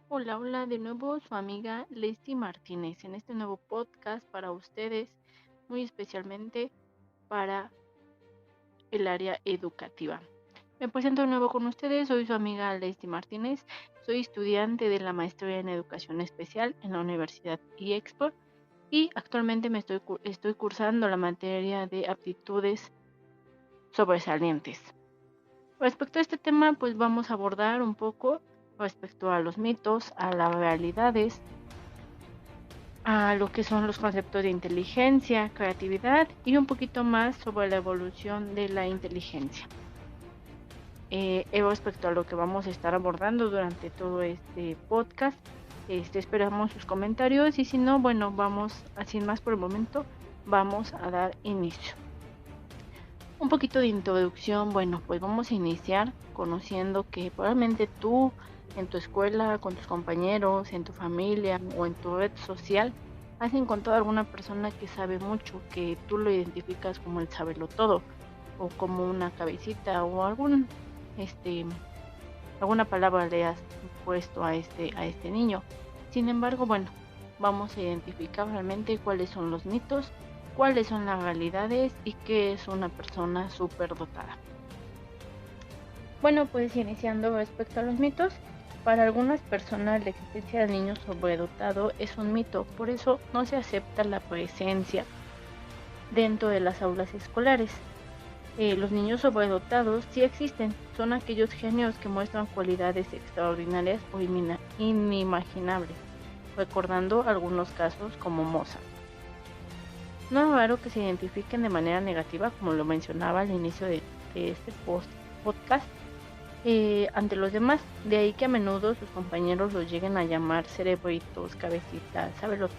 Hola, hola, de nuevo su amiga Leslie Martínez en este nuevo podcast para ustedes, muy especialmente para el área educativa. Me presento de nuevo con ustedes, soy su amiga Leslie Martínez, soy estudiante de la maestría en educación especial en la Universidad IEXPO y actualmente estoy cursando la materia de aptitudes sobresalientes. Respecto a este tema, pues vamos a abordar un poco respecto a los mitos, a las realidades, a lo que son los conceptos de inteligencia, creatividad y un poquito más sobre la evolución de la inteligencia. Respecto a lo que vamos a estar abordando durante todo este podcast, esperamos sus comentarios y si no, bueno, vamos, así más por el momento, vamos a dar inicio. Un poquito de introducción, bueno, pues vamos a iniciar conociendo que probablemente tú en tu escuela, con tus compañeros, en tu familia o en tu red social, has encontrado alguna persona que sabe mucho, que tú lo identificas como el todo o como una cabecita o este, alguna palabra le has puesto a este niño. Sin embargo, bueno, vamos a identificar realmente cuáles son los mitos, cuáles son las realidades y qué es una persona superdotada. Bueno, pues iniciando respecto a los mitos, para algunas personas la existencia del niño sobredotado es un mito, por eso no se acepta la presencia dentro de las aulas escolares. Los niños sobredotados sí existen, son aquellos genios que muestran cualidades extraordinarias o inimaginables, recordando algunos casos como Mozart. No es raro que se identifiquen de manera negativa, como lo mencionaba al inicio de este podcast, ante los demás. De ahí que a menudo sus compañeros los lleguen a llamar cerebritos, cabecitas,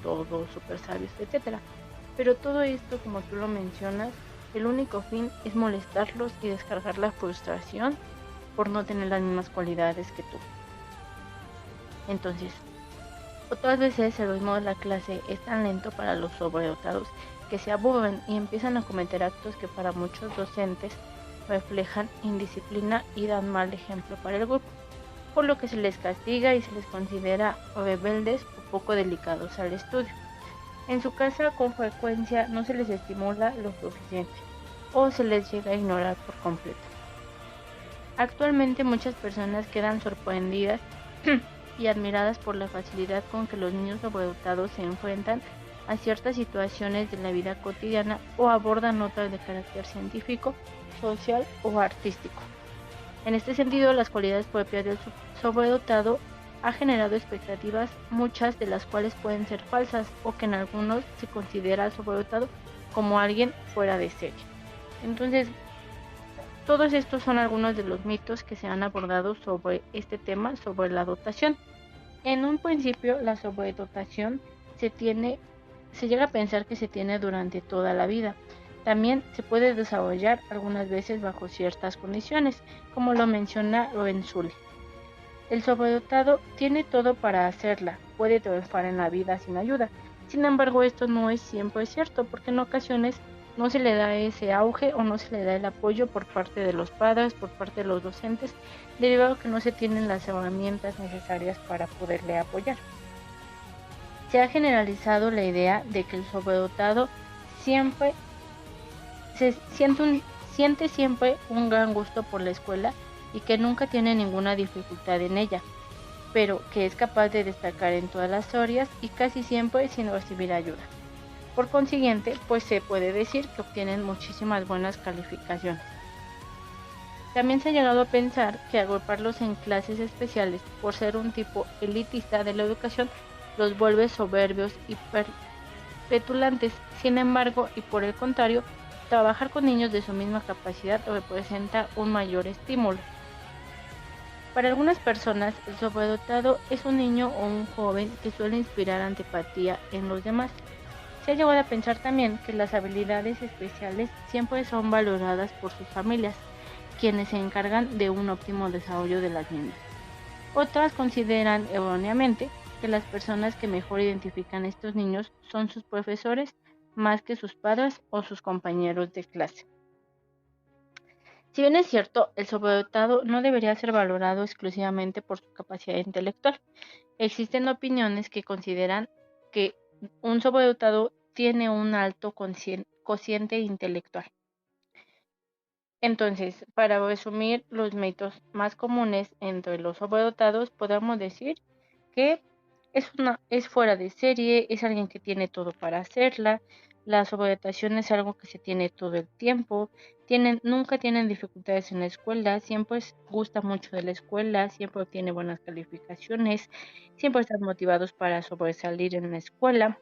todo, super sabios, etc. Pero todo esto, como tú lo mencionas, el único fin es molestarlos y descargar la frustración por no tener las mismas cualidades que tú. Entonces, otras veces el ritmo de la clase es tan lento para los sobredotados que se aburren y empiezan a cometer actos que para muchos docentes reflejan indisciplina y dan mal ejemplo para el grupo, por lo que se les castiga y se les considera rebeldes o poco dedicados al estudio. En su casa con frecuencia no se les estimula lo suficiente o se les llega a ignorar por completo. Actualmente muchas personas quedan sorprendidas y admiradas por la facilidad con que los niños sobredotados se enfrentan a ciertas situaciones de la vida cotidiana o abordan otras de carácter científico, social o artístico. En este sentido, las cualidades propias del sobredotado ha generado expectativas, muchas de las cuales pueden ser falsas o que en algunos se considera al sobredotado como alguien fuera de serie. Entonces, todos estos son algunos de los mitos que se han abordado sobre este tema, sobre la dotación. En un principio, la sobredotación se llega a pensar que se tiene durante toda la vida. También se puede desarrollar algunas veces bajo ciertas condiciones, como lo menciona Renzulli. El sobredotado tiene todo para hacerla, puede triunfar en la vida sin ayuda. Sin embargo, esto no es siempre cierto, porque en ocasiones no se le da ese auge o no se le da el apoyo por parte de los padres, por parte de los docentes, debido a que no se tienen las herramientas necesarias para poderle apoyar. Se ha generalizado la idea de que el sobredotado siempre se siente siempre un gran gusto por la escuela y que nunca tiene ninguna dificultad en ella, pero que es capaz de destacar en todas las áreas y casi siempre sin recibir ayuda. Por consiguiente, pues se puede decir que obtienen muchísimas buenas calificaciones. También se ha llegado a pensar que agruparlos en clases especiales por ser un tipo elitista de la educación los vuelve soberbios y petulantes. Sin embargo, y por el contrario, trabajar con niños de su misma capacidad representa un mayor estímulo. Para algunas personas, el sobredotado es un niño o un joven que suele inspirar antipatía en los demás. Se ha llegado a pensar también que las habilidades especiales siempre son valoradas por sus familias, quienes se encargan de un óptimo desarrollo de las mismas. Otras consideran erróneamente que las personas que mejor identifican a estos niños son sus profesores más que sus padres o sus compañeros de clase. Si bien es cierto, el sobredotado no debería ser valorado exclusivamente por su capacidad intelectual. Existen opiniones que consideran que un sobredotado tiene un alto cociente intelectual. Entonces, para resumir los mitos más comunes entre los sobredotados, podemos decir que es fuera de serie, es alguien que tiene todo para hacerla, la sobredotación es algo que se tiene todo el tiempo, nunca tienen dificultades en la escuela, siempre gusta mucho de la escuela, siempre obtiene buenas calificaciones, siempre están motivados para sobresalir en la escuela.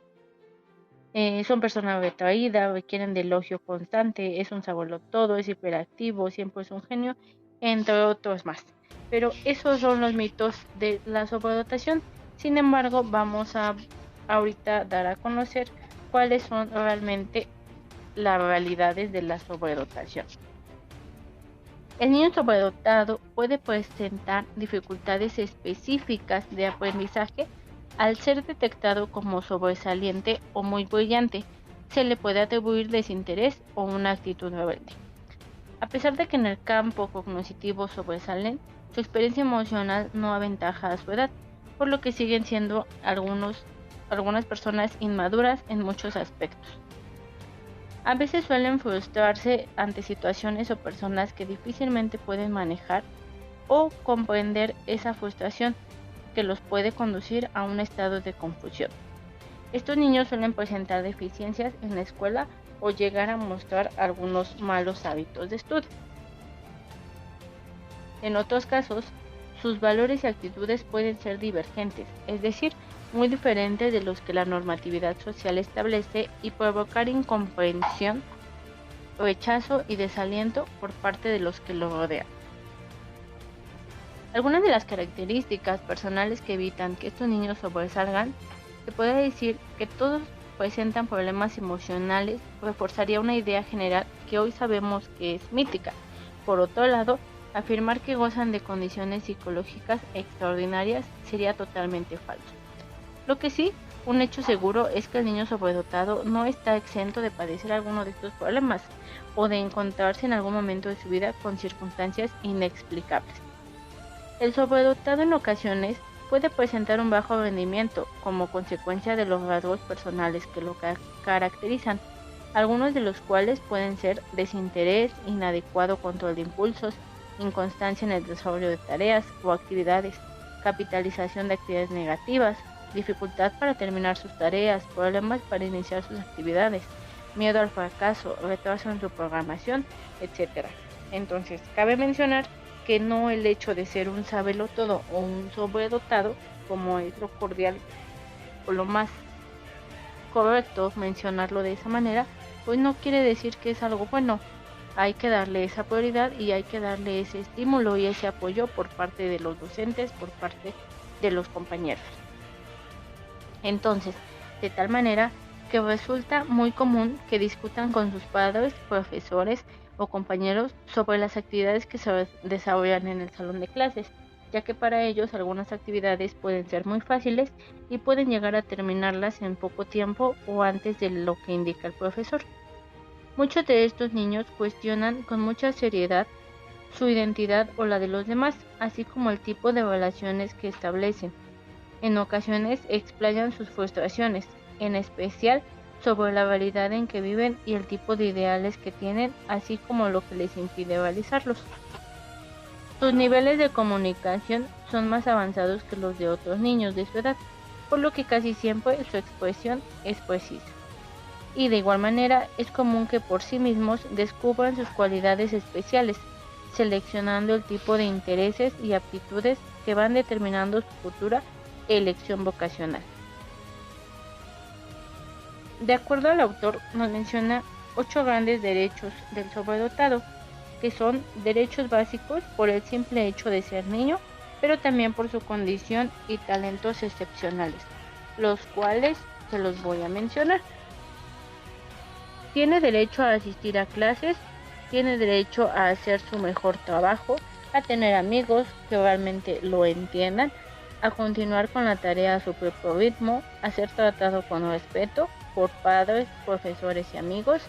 Son personas retraídas, requieren de elogio constante, es un todo, es hiperactivo, siempre es un genio, entre otros más. Pero esos son los mitos de la sobredotación. Sin embargo, vamos a ahorita dar a conocer cuáles son realmente las realidades de la sobredotación. El niño sobredotado puede presentar dificultades específicas de aprendizaje. Al ser detectado como sobresaliente o muy brillante, se le puede atribuir desinterés o una actitud rebelde. A pesar de que en el campo cognitivo sobresalen, su experiencia emocional no aventaja a su edad, por lo que siguen siendo algunas personas inmaduras en muchos aspectos. A veces suelen frustrarse ante situaciones o personas que difícilmente pueden manejar o comprender esa frustración, que los puede conducir a un estado de confusión. Estos niños suelen presentar deficiencias en la escuela o llegar a mostrar algunos malos hábitos de estudio. En otros casos, sus valores y actitudes pueden ser divergentes, es decir, muy diferentes de los que la normatividad social establece, y provocar incomprensión, rechazo y desaliento por parte de los que lo rodean. Algunas de las características personales que evitan que estos niños sobresalgan, se puede decir que todos presentan problemas emocionales, reforzaría una idea general que hoy sabemos que es mítica. Por otro lado, afirmar que gozan de condiciones psicológicas extraordinarias sería totalmente falso. Lo que sí, un hecho seguro es que el niño sobredotado no está exento de padecer alguno de estos problemas o de encontrarse en algún momento de su vida con circunstancias inexplicables. El sobredotado en ocasiones puede presentar un bajo rendimiento como consecuencia de los rasgos personales que lo caracterizan, algunos de los cuales pueden ser desinterés, inadecuado control de impulsos, inconstancia en el desarrollo de tareas o actividades, capitalización de actividades negativas, dificultad para terminar sus tareas, problemas para iniciar sus actividades, miedo al fracaso, retraso en su programación, etc. Entonces, cabe mencionar que no el hecho de ser un sabelotodo o un sobredotado, como es lo cordial o lo más correcto mencionarlo de esa manera, pues no quiere decir que es algo bueno. Hay que darle esa prioridad y hay que darle ese estímulo y ese apoyo por parte de los docentes, por parte de los compañeros. Entonces, de tal manera que resulta muy común que discutan con sus padres, profesores o compañeros sobre las actividades que se desarrollan en el salón de clases, ya que para ellos algunas actividades pueden ser muy fáciles y pueden llegar a terminarlas en poco tiempo o antes de lo que indica el profesor. Muchos de estos niños cuestionan con mucha seriedad su identidad o la de los demás, así como el tipo de relaciones que establecen. En ocasiones explayan sus frustraciones, en especial sobre la realidad en que viven y el tipo de ideales que tienen, así como lo que les impide realizarlos. Sus niveles de comunicación son más avanzados que los de otros niños de su edad, por lo que casi siempre su expresión es precisa. Y de igual manera es común que por sí mismos descubran sus cualidades especiales, seleccionando el tipo de intereses y aptitudes que van determinando su futura elección vocacional. De acuerdo al autor, nos menciona 8 grandes derechos del sobredotado, que son derechos básicos por el simple hecho de ser niño, pero también por su condición y talentos excepcionales, los cuales se los voy a mencionar. Tiene derecho a asistir a clases, tiene derecho a hacer su mejor trabajo, a tener amigos que realmente lo entiendan, a continuar con la tarea a su propio ritmo, a ser tratado con respeto por padres, profesores y amigos,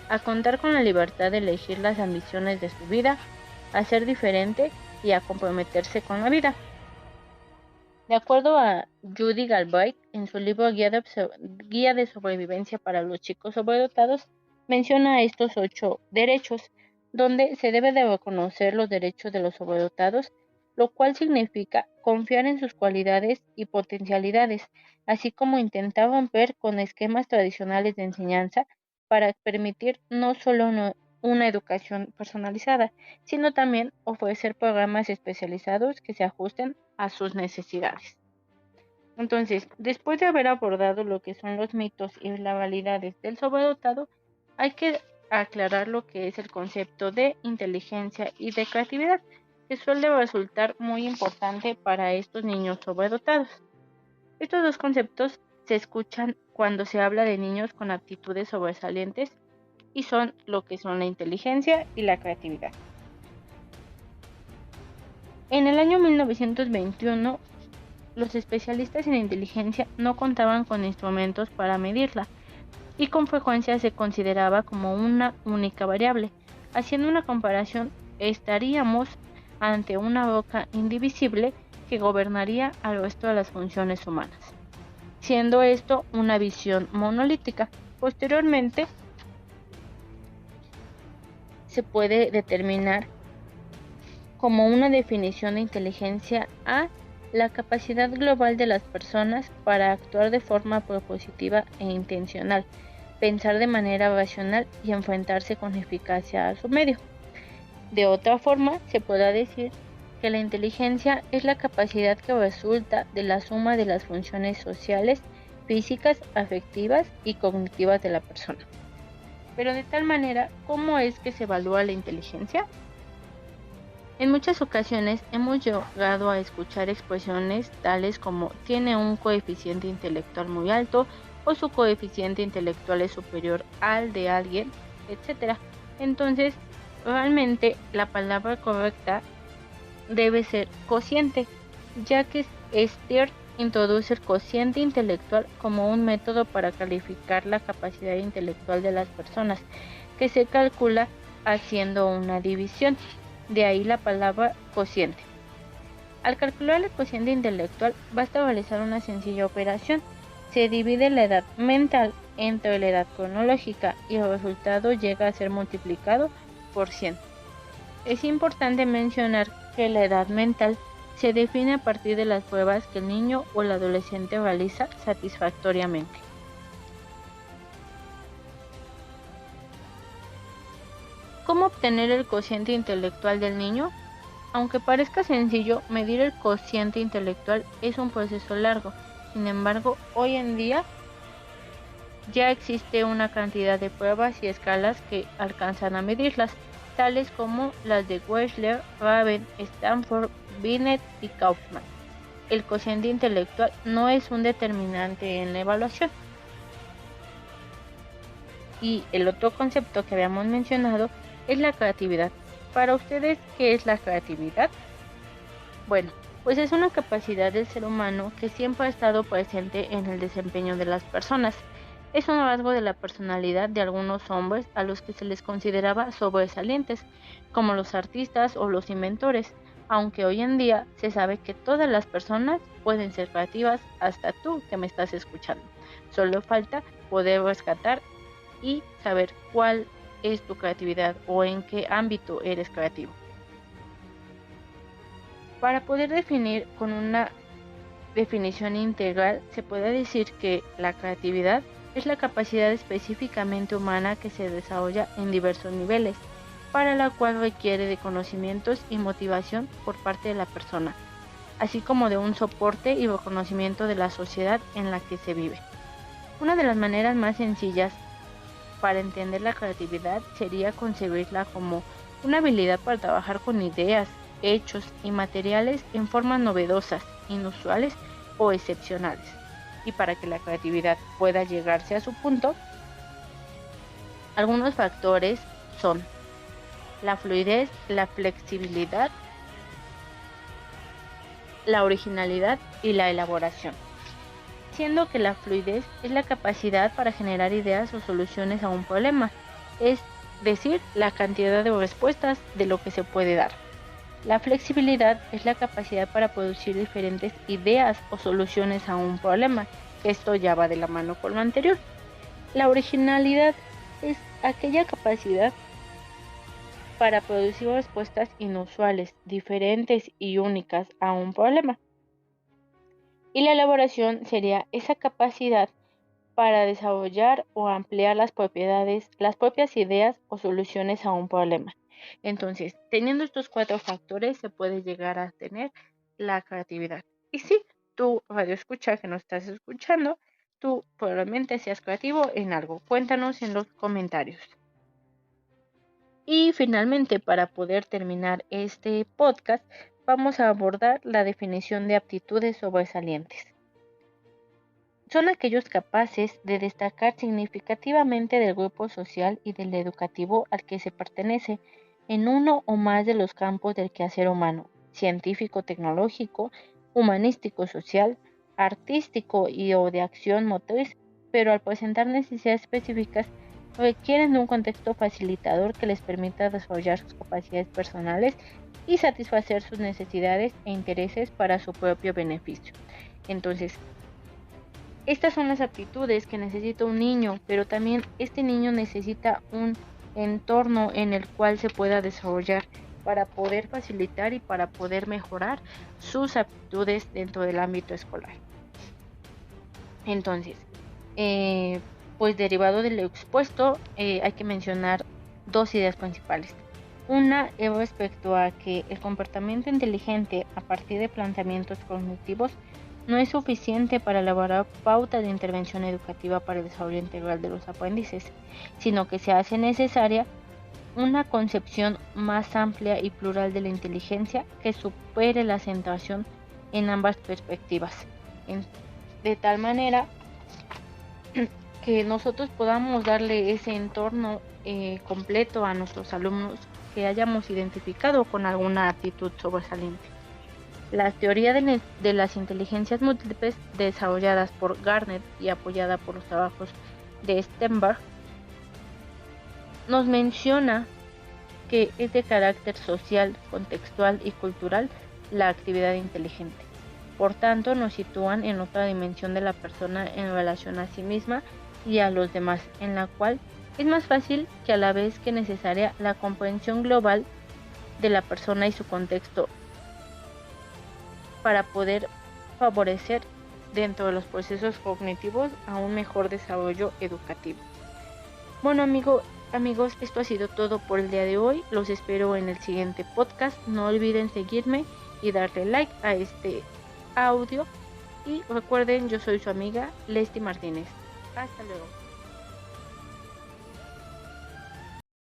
a contar con la libertad de elegir las ambiciones de su vida, a ser diferente y a comprometerse con la vida. De acuerdo a Judy Galbraith, en su libro Guía de Sobrevivencia para los Chicos Sobredotados, menciona estos 8 derechos, donde se debe de reconocer los derechos de los sobredotados, lo cual significa confiar en sus cualidades y potencialidades, así como intentar romper con esquemas tradicionales de enseñanza para permitir no solo una educación personalizada, sino también ofrecer programas especializados que se ajusten a sus necesidades. Entonces, después de haber abordado lo que son los mitos y las realidades del sobredotado, hay que aclarar lo que es el concepto de inteligencia y de creatividad, que suele resultar muy importante para estos niños sobredotados. Estos dos conceptos se escuchan cuando se habla de niños con aptitudes sobresalientes y son lo que son la inteligencia y la creatividad. En el año 1921, los especialistas en inteligencia no contaban con instrumentos para medirla y con frecuencia se consideraba como una única variable. Haciendo una comparación, estaríamos ante una roca indivisible que gobernaría al resto de las funciones humanas, siendo esto una visión monolítica. Posteriormente, se puede determinar como una definición de inteligencia a la capacidad global de las personas para actuar de forma propositiva e intencional, pensar de manera racional y enfrentarse con eficacia a su medio. De otra forma, se podrá decir que la inteligencia es la capacidad que resulta de la suma de las funciones sociales, físicas, afectivas y cognitivas de la persona. Pero de tal manera, ¿cómo es que se evalúa la inteligencia? En muchas ocasiones hemos llegado a escuchar expresiones tales como tiene un coeficiente intelectual muy alto o su coeficiente intelectual es superior al de alguien, etc. Entonces, realmente la palabra correcta debe ser cociente, ya que Stern introduce el cociente intelectual como un método para calificar la capacidad intelectual de las personas, que se calcula haciendo una división. De ahí la palabra cociente. Al calcular el cociente intelectual, basta realizar una sencilla operación. Se divide la edad mental entre la edad cronológica y el resultado llega a ser multiplicado por 100. Es importante mencionar que la edad mental se define a partir de las pruebas que el niño o el adolescente realiza satisfactoriamente. ¿Cómo obtener el cociente intelectual del niño? Aunque parezca sencillo, medir el cociente intelectual es un proceso largo. Sin embargo, hoy en día ya existe una cantidad de pruebas y escalas que alcanzan a medirlas, tales como las de Wechsler, Raven, Stanford, Binet y Kaufman. El cociente intelectual no es un determinante en la evaluación. Y el otro concepto que habíamos mencionado es la creatividad. Para ustedes, ¿qué es la creatividad? Bueno, pues es una capacidad del ser humano que siempre ha estado presente en el desempeño de las personas. Es un rasgo de la personalidad de algunos hombres a los que se les consideraba sobresalientes, como los artistas o los inventores, aunque hoy en día se sabe que todas las personas pueden ser creativas, hasta tú que me estás escuchando. Solo falta poder rescatar y saber cuál es tu creatividad o en qué ámbito eres creativo. Para poder definir con una definición integral, se puede decir que la creatividad es la capacidad específicamente humana que se desarrolla en diversos niveles, para la cual requiere de conocimientos y motivación por parte de la persona, así como de un soporte y reconocimiento de la sociedad en la que se vive. Una de las maneras más sencillas para entender la creatividad sería concebirla como una habilidad para trabajar con ideas, hechos y materiales en formas novedosas, inusuales o excepcionales. Y para que la creatividad pueda llegarse a su punto, algunos factores son la fluidez, la flexibilidad, la originalidad y la elaboración. Siendo que la fluidez es la capacidad para generar ideas o soluciones a un problema, es decir, la cantidad de respuestas de lo que se puede dar. La flexibilidad es la capacidad para producir diferentes ideas o soluciones a un problema. Esto ya va de la mano con lo anterior. La originalidad es aquella capacidad para producir respuestas inusuales, diferentes y únicas a un problema. Y la elaboración sería esa capacidad para desarrollar o ampliar las propias ideas o soluciones a un problema. Entonces, teniendo estos 4 factores, se puede llegar a tener la creatividad. Y sí, tú, radio escucha que nos estás escuchando, tú probablemente seas creativo en algo. Cuéntanos en los comentarios. Y finalmente, para poder terminar este podcast, vamos a abordar la definición de aptitudes sobresalientes. Son aquellos capaces de destacar significativamente del grupo social y del educativo al que se pertenece en uno o más de los campos del quehacer humano, científico, tecnológico, humanístico, social, artístico y o de acción motriz, pero al presentar necesidades específicas requieren de un contexto facilitador que les permita desarrollar sus capacidades personales y satisfacer sus necesidades e intereses para su propio beneficio. Entonces, estas son las aptitudes que necesita un niño, pero también este niño necesita un entorno en el cual se pueda desarrollar para poder facilitar y para poder mejorar sus aptitudes dentro del ámbito escolar. Entonces, pues derivado de lo expuesto, hay que mencionar 2 ideas principales. Una es respecto a que el comportamiento inteligente a partir de planteamientos cognitivos no es suficiente para elaborar pautas de intervención educativa para el desarrollo integral de los aprendices, sino que se hace necesaria una concepción más amplia y plural de la inteligencia que supere la centración en ambas perspectivas, de tal manera que nosotros podamos darle ese entorno completo a nuestros alumnos que hayamos identificado con alguna actitud sobresaliente. La teoría de las inteligencias múltiples, desarrolladas por Garnet y apoyada por los trabajos de Stenberg, nos menciona que es de carácter social, contextual y cultural la actividad inteligente. Por tanto, nos sitúan en otra dimensión de la persona en relación a sí misma y a los demás, en la cual es más fácil que a la vez que necesaria la comprensión global de la persona y su contexto para poder favorecer dentro de los procesos cognitivos a un mejor desarrollo educativo. Bueno amigos, esto ha sido todo por el día de hoy. Los espero en el siguiente podcast. No olviden seguirme y darle like a este audio. Y recuerden, yo soy su amiga Leslie Martínez. Hasta luego.